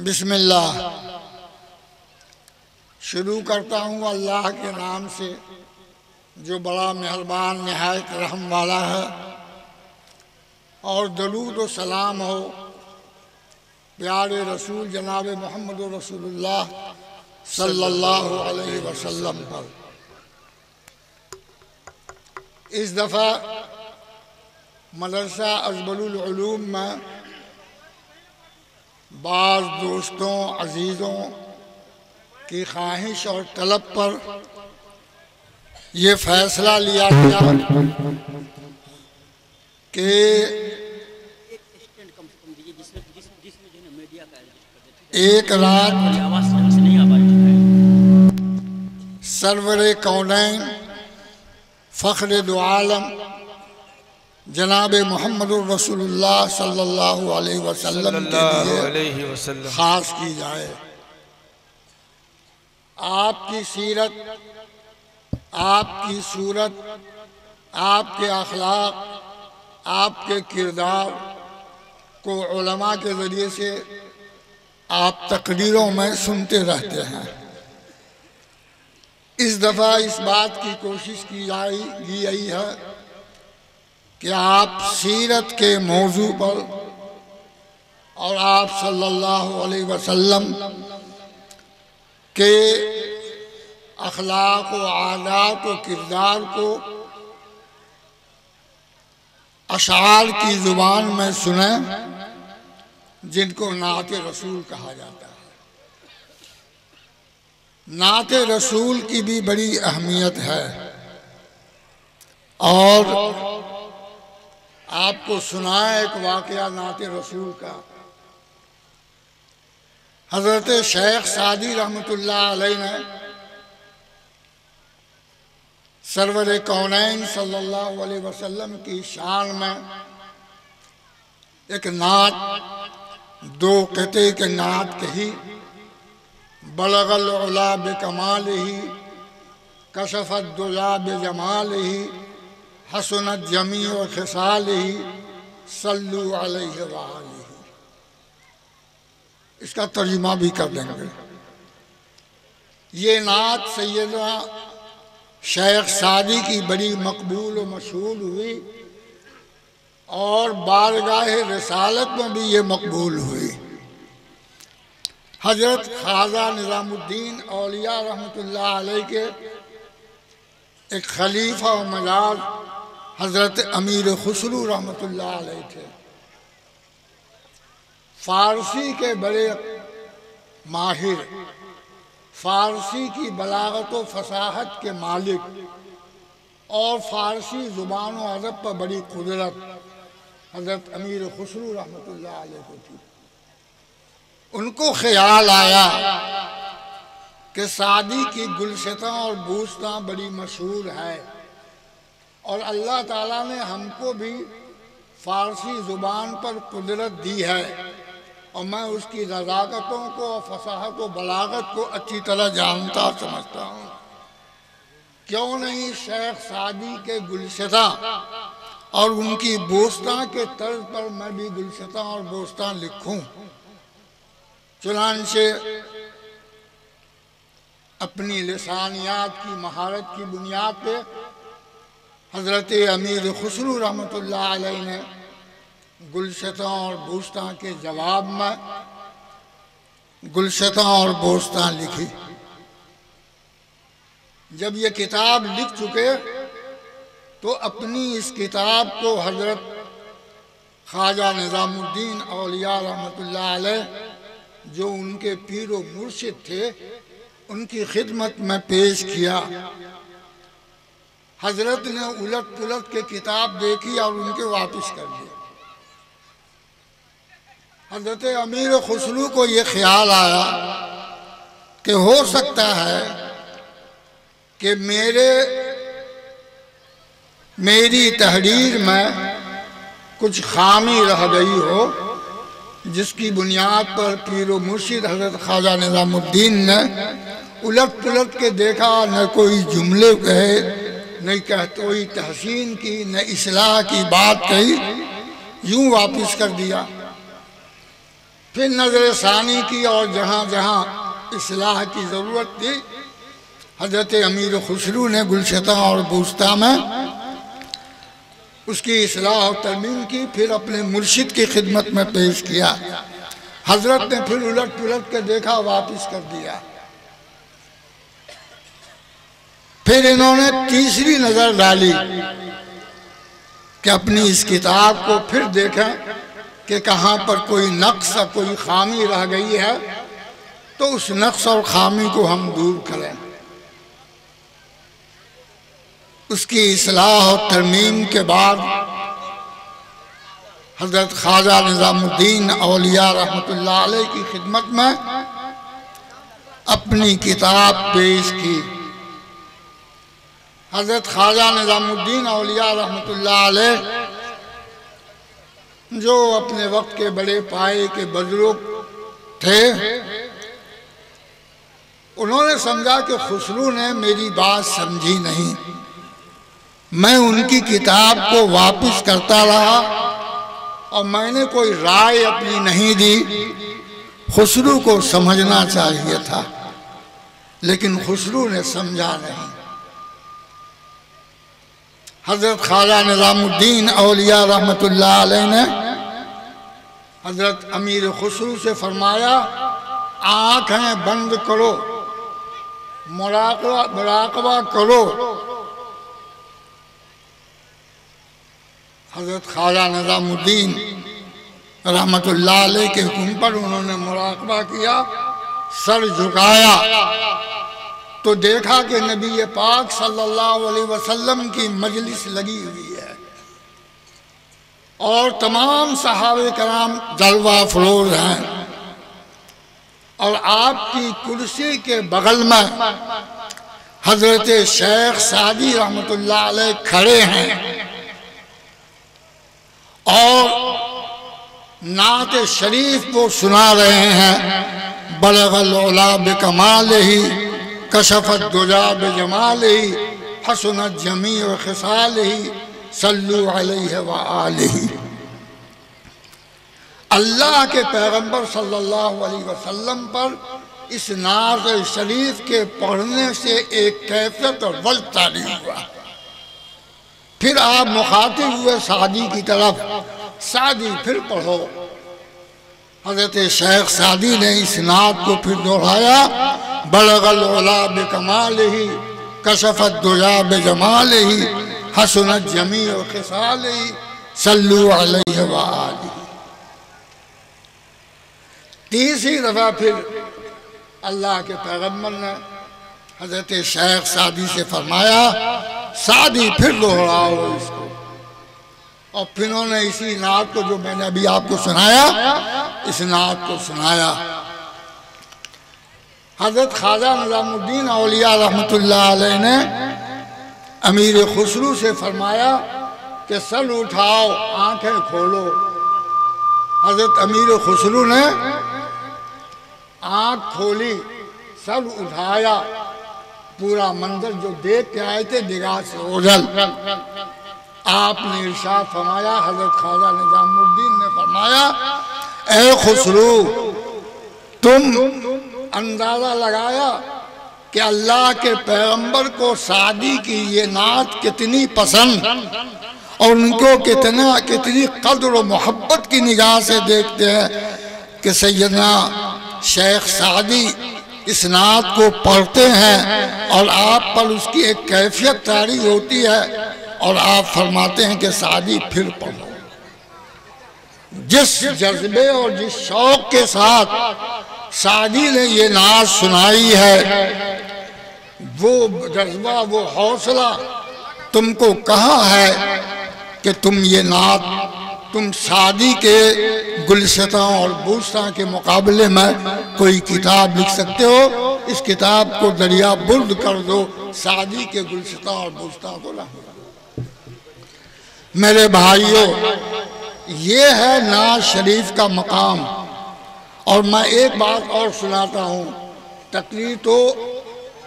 बिस्मिल्लाह। शुरू करता हूँ अल्लाह के नाम से जो बड़ा मेहरबान निहायत रहम वाला है, और दरूद व सलाम हो प्यारे रसूल जनाब मोहम्मद रसूलुल्लाह सल्लल्लाहु अलैहि वसल्लम पर। इस दफ़ा मदरसा अजबरुल उलूम में बाज़ दोस्तों अजीज़ों की ख्वाहिश और तलब पर ये फैसला लिया गया कि एक रात सरवरे कौनैन फ़ख्र दो आलम जनाब मोहम्मद रसूलुल्लाह सल्लल्लाहु अलैहि वसल्लम के लिए ख़ास की जाए। आपकी सीरत, आपकी सूरत, आपके अखलाक, आपके किरदार को उलमा के ज़रिए से आप तकरीरों में सुनते रहते हैं। इस दफ़ा इस बात की कोशिश की गई है कि आप सीरत के मौजू पर और आप सल्लल्लाहु अलैहि वसल्लम के अखलाक व आदात व किरदार को अशार की ज़ुबान में सुने, जिनको नाते रसूल कहा जाता है। नाते रसूल की भी बड़ी अहमियत है, और आपको सुनाए एक वाक़या नाते रसूल का। हज़रत शेख सादी रहमतुल्लाह अलैह ने सरवर कौनैन सल्लल्लाहु अलैहि वसल्लम की शान में एक नात, दो क़िते के नात कही। बलगल उला बिकमालिही कशफत दुला बिजमालिही हसनत जमी व खिसालिही सल्लु अलैहि व आलिही। इसका तर्जुमा भी कर देंगे। ये नात सैयदना शेख सादी की बड़ी मकबूल व मशहूर हुई, और बारगाह रिसालत में भी ये मकबूल हुई। हजरत ख्वाजा निज़ामुद्दीन औलिया रहमतुल्लाह अलैह के एक खलीफा व मजाज हजरत अमीर खुसरू रहमतुल्लाह अलैह थे। फारसी के बड़े माहिर, फारसी की बलागत व फसाहत के मालिक, और फारसी ज़ुबान व अदब पर बड़ी कुदरत हजरत अमीर खुसरू रहमतुल्लाह अलैह को थी। उनको ख्याल आया कि सादी की गुलशता और बूस्तां बड़ी मशहूर है, और अल्लाह ताला ने हमको भी फ़ारसी ज़ुबान पर कुदरत दी है, और मैं उसकी रज़ाकतों को और फसाहत व बलागत को अच्छी तरह जानता समझता हूँ। क्यों नहीं शेख सादी के गुलशता और उनकी बोस्तां के तर्ज पर मैं भी गुलशता और बोस्तां लिखूं। चुनांचे अपनी लिसानियात की महारत की बुनियाद पे हज़रत अमीर खुसरू रहमतुल्लाह अलैह ने गुलशता और बोस्तां के जवाब में गुलशता और बोस्तां लिखी। जब ये किताब लिख चुके तो अपनी इस किताब को हज़रत ख्वाजा निज़ामुद्दीन औलिया रहमतुल्लाह अलैह, जो उनके पीर व मुर्शिद थे, उनकी खिदमत में पेश किया। हजरत ने उलट पुलट के किताब देखी और उनके वापस कर दिया। हजरत अमीर खुसरू को ये ख्याल आया कि हो सकता है कि मेरी तहरीर में कुछ खामी रह गई हो, जिसकी बुनियाद पर पीर व मुर्शिद हजरत ख्वाजा निज़ामुद्दीन ने उलट पुलट के देखा, न कोई जुमले कहे, न कोई तहसीन की, न इस्लाह की बात कही, यूं वापस कर दिया। फिर नजर सानी की और जहाँ जहाँ इस्लाह की ज़रूरत थी हजरत अमीर खुसरू ने गुलशता और बूस्ता में उसकी इस्लाह और तरमीम की, फिर अपने मुर्शिद की खिदमत में पेश किया। हजरत ने फिर उलट पुलट कर देखा, वापस कर दिया। फिर इन्होंने तीसरी नजर डाली कि अपनी इस किताब को फिर देखें कि कहाँ पर कोई नक्स कोई खामी रह गई है, तो उस नक्स और खामी को हम दूर करें। उसकी इस्लाह और तरमीम के बाद हजरत ख्वाजा निज़ामुद्दीन औलिया रहमतुल्लाह अलैह की खिदमत में अपनी किताब पेश की। हजरत ख्वाजा निज़ामुद्दीन औलिया रहमतुल्लाह अलैह जो अपने वक्त के बड़े पाए के बुजुर्ग थे, उन्होंने समझा कि खुसरू ने मेरी बात समझी नहीं। मैं उनकी किताब को वापस करता रहा और मैंने कोई राय अपनी नहीं दी। खुसरू को समझना चाहिए था, लेकिन खुसरू ने समझा नहीं। हजरत ख्वाजा निज़ामुद्दीन औलिया रहमतुल्लाह अलैह ने हजरत अमीर खुसरू से फरमाया, आँखें बंद करो, मुराक़बा करो। हजरत ख्वाजा निज़ामुद्दीन रहमतुल्लाह अलैह के हुक्म पर उन्होंने मुराक़बा किया, सर झुकाया तो देखा कि नबी पाक सल्लल्लाहु अलैहि वसल्लम की मजलिस लगी हुई है और तमाम सहाबे कराम जलवा फरोज हैं और आपकी कुर्सी के बगल में हजरत शेख सादी रहमतुल्लाह अलैह खड़े हैं और नात शरीफ को सुना रहे हैं। बलगल उला बिकमालिही कशफत दुजा बिजमालिही हसनत जमी व खिसालिही सल्लु अलैहि व आलिही। अल्लाह के पैगंबर सल्लल्लाहु अलैहि वसल्लम पर इस नात शरीफ के पढ़ने से एक कैफियत और वल तारी हुआ। फिर आप मुखातिब हुए सादी की तरफ, सादी फिर पढ़ो। हजरत शेख सादी ने इस नात को फिर दोहराया, बलगल उला बिकमालिही कशफत दुजा बिजमालिही हसनत जमी व खिसालिही सल्लु अलैहि व आलिही। तीसरी दफा फिर अल्लाह के पैगंबर ने हजरत शेख सादी से फरमाया, सादी फिर दोहराओ इसको। और फिर उन्होंने इसी नात को जो मैंने अभी आपको सुनाया, इस नात को सुनाया। हजरत ख्वाजा निज़ामुद्दीन औलिया रहमतुल्लाह अलैह ने अमीर खुसरू से फरमाया कि सर उठाओ, आंखें खोलो। हजरत अमीर खुसरू ने आंख खोली, सर उठाया, पूरा मंजर जो देख के आए थे निगाह से ओझल। आपने इरशाद फरमाया, हजरत ख्वाजा निज़ामुद्दीन ने फरमाया, ए खुसरू, तुम अंदाजा लगाया कि अल्लाह के पैगंबर को सादी की ये नात कितनी पसंद और उनको कितनी कद्र और मोहब्बत की निगाह से देखते हैं कि सैयदना शेख सादी इस नात को पढ़ते हैं और आप पर उसकी एक कैफियत तारी होती है और आप फरमाते हैं कि सादी फिर पढ़ो। जिस जज्बे और जिस शौक के साथ सादी ने ये नात सुनाई है, वो जज्बा वो हौसला तुमको कहाँ है कि तुम ये नात तुम सादी के गुलशता और बूस्ता के मुकाबले में कोई किताब लिख सकते हो। इस किताब को दरिया बुर्द कर दो, सादी के गुलशता और बूस्ता को ना। मेरे भाइयों, ये है नाज शरीफ का मकाम। और मैं एक बात और सुनाता हूँ, तकरीर तो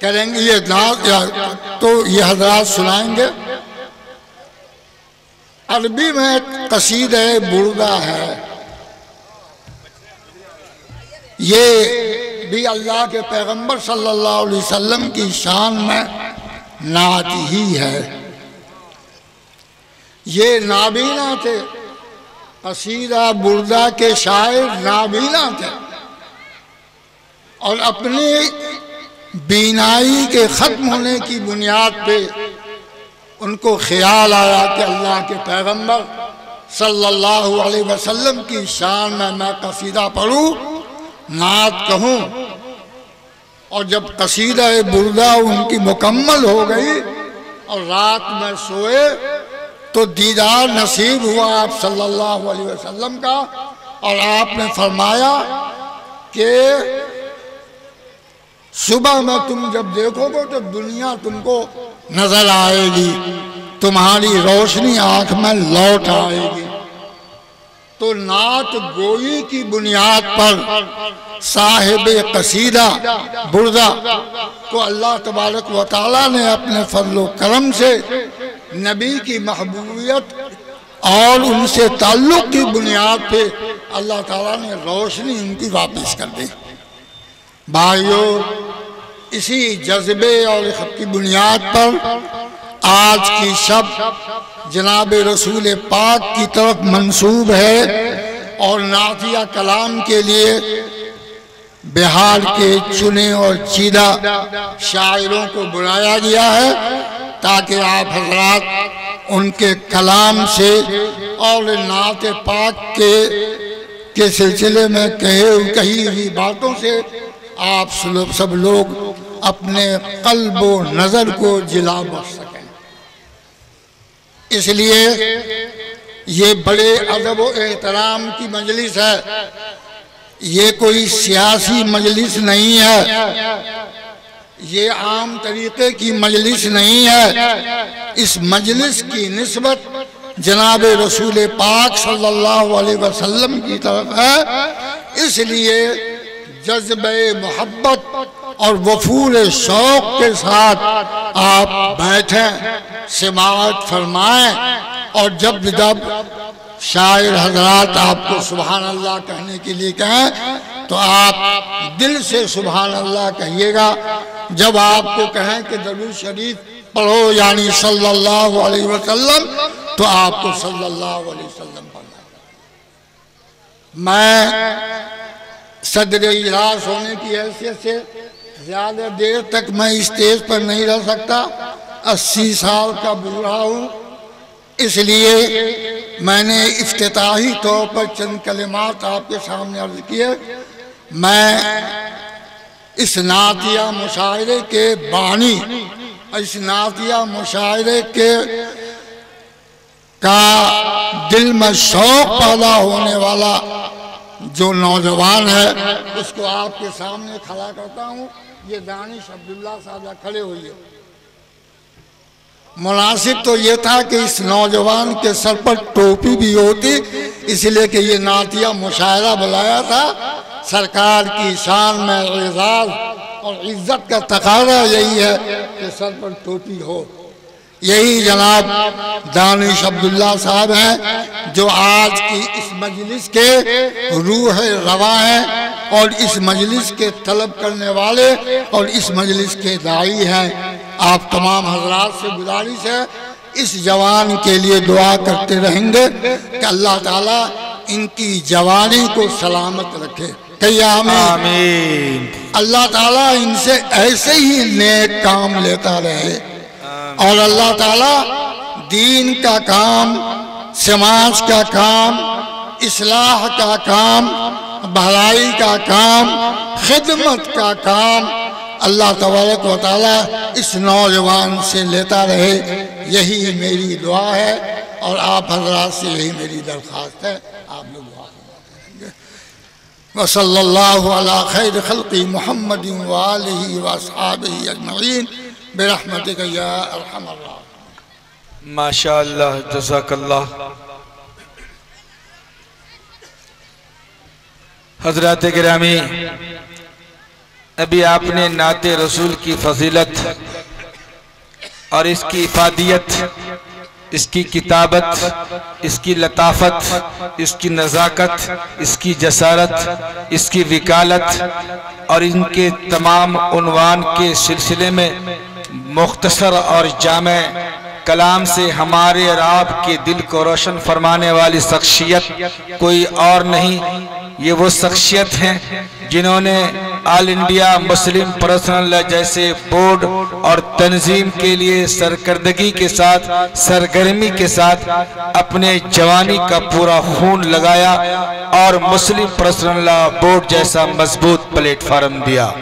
करेंगे ये नाज तो ये हजरात सुनाएंगे। अरबी में कसीदा बुर्दा है, ये भी अल्लाह के पैगंबर सल्लल्लाहु अलैहि वसल्लम की शान में नात ही है। ये नाबीना थे, कसीदा बुर्दा के शायर नाबीना थे और अपनी बीनाई के खत्म होने की बुनियाद पे उनको ख्याल आया कि अल्लाह के पैगंबर सल्लल्लाहु अलैहि वसल्लम की शान में मैं कसीदा पढ़ूं, नात कहूं। और जब कसीदा बुर्दा उनकी मुकम्मल हो गई और रात में सोए तो दीदार नसीब हुआ आप सल्लल्लाहु अलैहि वसल्लम का और आपने फरमाया कि सुबह में तुम जब देखोगे तो दुनिया तुमको नजर आएगी, तुम्हारी रोशनी आंख में लौट आएगी। तो नात गोई की बुनियाद पर साहिब कसीदा बुर्दा को अल्लाह तबारक व तआला ने अपने फजल करम से नबी की महबूबियत और उनसे ताल्लुक की बुनियाद पे अल्लाह ताला ने रोशनी उनकी वापस कर दी। भाइयों, इसी जज्बे और की बुनियाद पर आज की शब जनाब रसूल पाक की तरफ मंसूब है और नातिया कलाम के लिए बिहार के चुने और चीदा शायरों को बुलाया गया है ताकि आप हजरात उनके कलाम से और नात पाक के सिलसिले में कही हुई बातों से आप सब लोग अपने कल्ब व नज़र को जिला बख्श सकें। इसलिए ये बड़े अदब व एहतराम की मजलिस है, ये कोई सियासी मजलिस नहीं है, ये आम तरीके की मजलिस नहीं है। इस मजलिस की निस्बत जनाब रसूल पाक सल्लल्लाहु अलैहि वसल्लम की तरफ है। इसलिए जज्बे मोहब्बत और वफूर शौक के साथ आप बैठें, समाअत फरमाएं और जब जब शायर हजरात आपको सुभान अल्लाह कहने के लिए कहें तो आप दिल से सुभान अल्लाह कहिएगा। जब आपको कहें कि दरूद शरीफ पढ़ो यानी सल्लल्लाहु अलैहि वसल्लम तो आपको सल्लल्लाहु अलैहि वसल्लम पढ़ना। मैं सदर इजलास होने की हैसियत से ज्यादा देर तक मैं स्टेज पर नहीं रह सकता, 80 साल का बूढ़ा हूँ, इसलिए मैंने इफ्तिताही तौर पर चंद कलिमात आपके सामने अर्ज किए। मैं इस नातिया मुशायरे के बानी, इस नातिया मुशायरे के का दिल में शौक पैदा होने वाला जो नौजवान है उसको आपके सामने खड़ा करता हूँ। ये दानिश अब्दुल्ला साहब खड़े हुए। मुनासिब तो ये था कि इस नौजवान के सर पर टोपी भी होती, इसलिए कि ये नातिया मुशायरा बुलाया था। सरकार की शान में एजाज और इज्जत का तकाजा यही है कि सर पर टोपी हो। यही जनाब दानिश अब्दुल्ला साहब हैं जो आज की इस मजलिस के रूह रवा हैं और इस मजलिस के तलब करने वाले और इस मजलिस के दाई हैं। आप तमाम हजरात से गुजारिश है इस जवान के लिए दुआ करते रहेंगे कि अल्लाह ताला इनकी जवानी को सलामत रखे। कहिए आमीन। अल्लाह ताला इनसे ऐसे ही नेक काम लेता रहे और अल्लाह ताला दीन का काम, समाज का काम, इस्लाह का काम, भलाई का काम, खिदमत का काम अल्लाह तबारक व तआला इस नौजवान से लेता रहे। यही मेरी दुआ है और आप हजरात से यही मेरी दरख्वास्त है। आप लोग दुआ करेंगे। वसल्लल्लाहु अला खैर खल्क़ि मुहम्मदिन व आलिहि व अस्हाबिहि अजमईन बिरहमतिक या अरहमर राहिमीन। माशाअल्लाह, जज़ाकल्लाह। हज़रात गिरामी, अभी आपने नाते रसूल की फजीलत और इसकी इफादियत इसकी किताबत, इसकी लताफत, इसकी नज़ाकत, इसकी जसारत, इसकी विकालत और इनके तमाम उन्वान के सिलसिले में मुख्तसर और जामे कलाम से हमारे और आपके दिल को रोशन फरमाने वाली शख्सियत कोई और नहीं, ये वो शख्सियत हैं जिन्होंने all India Muslim Personal law जैसे बोर्ड और तंजीम के लिए सरकर्दगी के साथ, सरगर्मी के साथ अपने जवानी का पूरा खून लगाया और मुस्लिम पर्सनल लॉ बोर्ड जैसा मजबूत प्लेटफार्म दिया।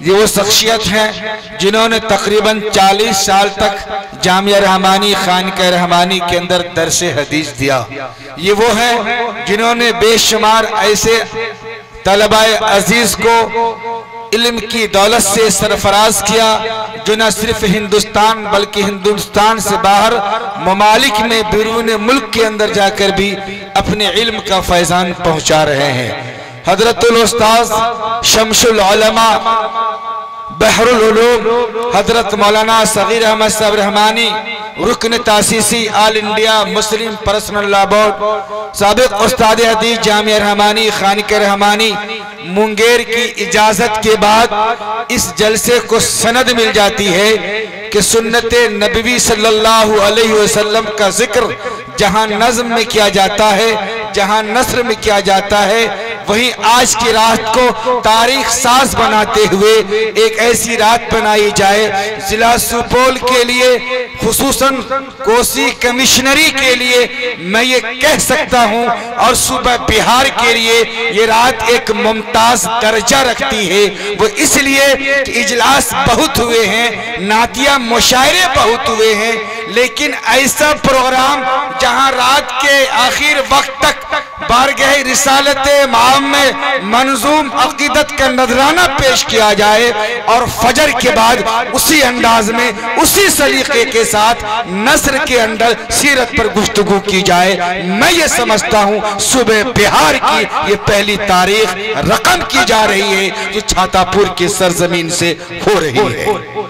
ये वो शख्सियत हैं जिन्होंने तकरीबन 40 साल तक जामिया रहमानी खानका रहमानी के अंदर दरसे हदीस दिया। ये वो हैं जिन्होंने बेशुमार ऐसे तलबाए अजीज को इल्म की दौलत से सरफराज किया जो न सिर्फ हिंदुस्तान बल्कि हिंदुस्तान से बाहर ममालिक में बैरून मुल्क के अंदर जाकर भी अपने इल्म का फैजान पहुंचा रहे हैं। हजरतुल उस्ताद शमसुल उलमा बहरुल उलूम हजरत मौलाना सगीर अहमद साहब रहमानी रुकन तासीसी All India Muslim Personal Law Board साबिक उस्ताद हदीस जामिया रहमानी खानका रहमानी मुंगेर की इजाजत के बाद इस जलसे को सनद मिल जाती है कि सुन्नते नबवी सल्लल्लाहु अलैहि वसल्लम का जिक्र जहां नज़्म में किया जाता है, जहां नस्र में किया जाता है, वहीं आज की रात को तारीख साज बनाते हुए एक ऐसी रात बनाई जाए जिला सुपौल के लिए, खुसूसन कोसी कमिश्नरी के लिए मैं ये कह सकता हूं और सूबा बिहार के लिए ये रात एक मुमताज दर्जा रखती है। वो इसलिए कि इजलास बहुत हुए हैं, नातिया मुशायरे बहुत हुए हैं, लेकिन ऐसा प्रोग्राम जहां रात के आखिर वक्त तक बारगाह रिसालत माम में मंजूम अकीदत का नजराना पेश किया जाए और फजर के बाद उसी अंदाज में उसी सलीके के साथ नस्र के अंदर सीरत पर गुफ्तगू की जाए, मैं ये समझता हूँ सुबह बिहार की ये पहली तारीख रकम की जा रही है जो छातापुर की सरजमीन से हो रही है।